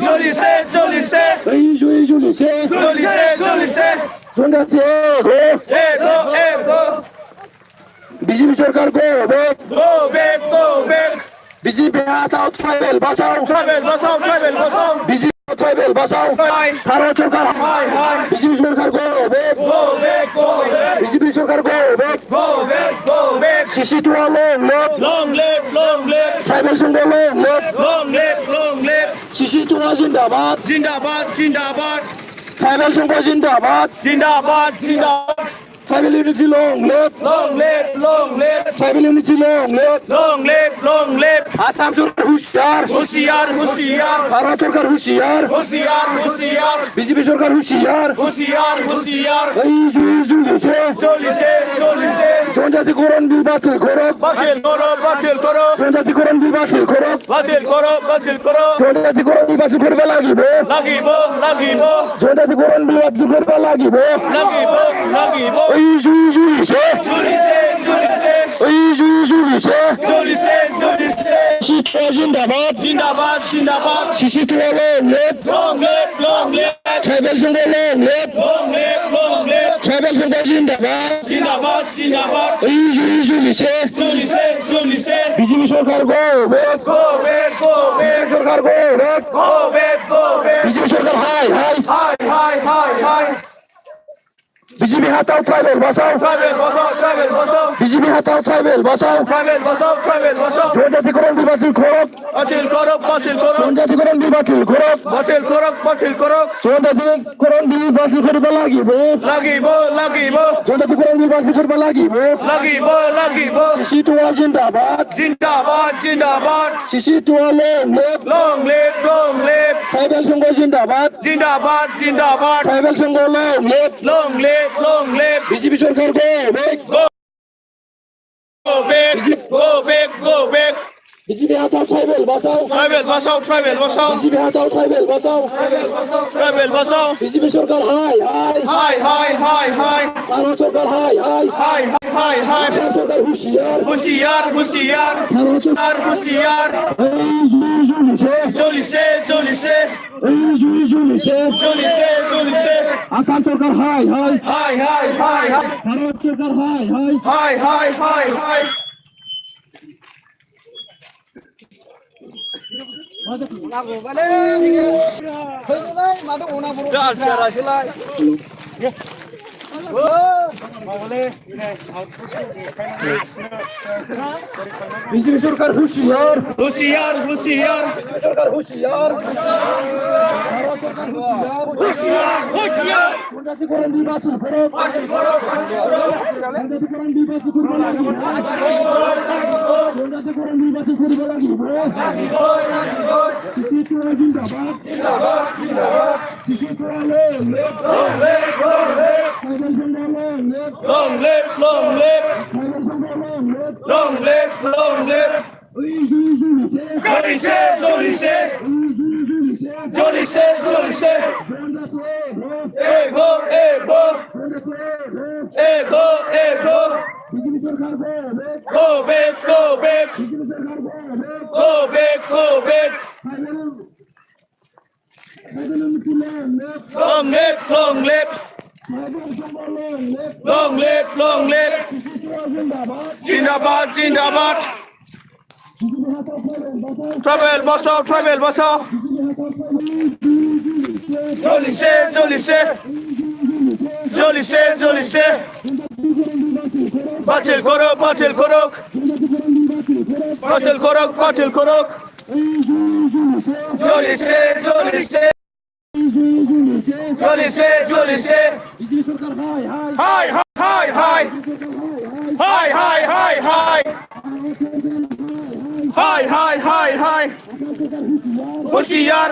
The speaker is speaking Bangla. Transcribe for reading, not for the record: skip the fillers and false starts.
জ্বলিছে জ্বলিছে এই জ্বলিছে জ্বলিছে জ্বলিছে জ্বলছে এগো এগো বিজেপি সরকার go back go back go back BJP হাতাও ট্রাইবেল বাঁচাও ট্রাইবেল বাঁচাও ট্রাইবেল বাঁচাও বিজেপি ট্রাইবেল বাঁচাও ভারত সরকার হাই হাই বিজেপি সরকার go back go back go back BJP সরকার go back go back go back শিশি তোয়ালে লোক লং লিভ ট্রাইবেল সংগঠন লোক লং লিভ শিশি তোয়া জিন্দাবাদ জিন্দাবাদ জিন্দাবাদ ট্রাইবেল সংগঠন জিন্দাবাদ জিন্দাবাদ জিন্দাবাদ tribal unity long live long live tribal unity long long live Assam সরকার হুঁশিয়ার হুশিয়ার হুশিয়ার ভারত সরকার হুঁশিয়ার হুশিয়ার হুশিয়ার বিজেপি সরকার হুঁশিয়ার হুশিয়ার হুশিয়ার এই জ্বলিছে জ্বলিছে জ্বলিছে জনজাতিকরণ বিল বাতিল করো বাতিল করো বাতিল করো জনজাতিকরণ বিল বাতিল করো বাতিল করো বাতিল করো জনজাতিকরণ বিল বাতিল করবে লাগিব লাগিব লাগিব জনজাতিকরণ বিল বাতিল করবে লাগিব লাগিব লাগিব এই জ্বলিছে জ্বলিছে জ্বলিছে এই জ্বলিছে জ্বলিছে জ্বলিছে শিক্ষা জিন্দাবাদ জিন্দাবাদ জিন্দাবাদ শিশি তোয়ালে লোক লং লিভ ট্রাইবেল সংগঠন লোক লং লিভ ট্রাইবেল সংগঠন জিন্দাবাদ জিন্দাবাদ জিন্দাবাদ এই জ্বলিছে জ্বলিছে জ্বলিছে বিজেপি সরকার go back go back go back সরকার go back go back go back BJP সরকার হাই হাই হাই হাই হাই বিজেপি হাতাও ট্রাইবেল বাঁচাও ট্রাইবেল বাঁচাও বিজেপি হাতাও ট্রাইবেল বাঁচাও ট্রাইবেল বাঁচাও জনজাতিকরণ বিল বাতিল করো বাতিল করো বাতিল করো জনজাতিকরণ বিল বাতিল করো বাতিল করো বাতিল করো জনজাতিকরণ বিল বাতিল করবে লাগিব লাগিব লাগিব জনজাতিকরণ বিল বাতিল করবে লাগিব লাগিব লাগিব শিশি তোয়া জিন্দাবাদ জিন্দাবাদ জিন্দাবাদ শিশি তোয়ালে লোক লং লিভ ট্রাইবেল সংঘ জিন্দাবাদ জিন্দাবাদ জিন্দাবাদ ট্রাইবেল সংঘ লোক লং লিভ বিজেপি সরকার go back go back BJP হাতাও ট্রাইবেল বাঁচাও ট্রাইবেল বাঁচাও বিজেপি হাতাও ট্রাইবেল বাঁচাও ট্রাইবেল বাঁচাও বিজেপি সরকার হাই হাই হাই ভারত সরকার হাই হাই হাই ভারত সরকার হুঁশিয়ার হুশিয়ার ভারত সরকার আর হুশিয়ার জ্বলিছে জ্বলিছে এই জ্বলিছে জ্বলিছে আসাম সরকার হাই হাই ভারত সরকার হাই হাই বিজেপি সরকার হুঁশিয়ার হুশিয়ার সরকার হুঁশিয়ার জনজাতিকরণ বিল বাতিল করো জনজাতিকরণ বিল বাতিল করবে লাগিব জনজাতিকরণ বিল বাতিল করবে লাগিব শিশি তোয়া জিন্দাবাদ শিশি তোয়ালে ট্রাইবেল সংঘ লং লিভ এই জ্বলিছে জ্বলিছে এগো বিজেপি সরকার গো ব্যাক বিজেপি সরকার গো ব্যাক লং লিভ জিন্দাবাদ ট্রাইবেল বাঁচাও জ্বলিছে বাতিল করো জ্বলিছে বিজেপি সরকার হাই হাই হুশিয়ার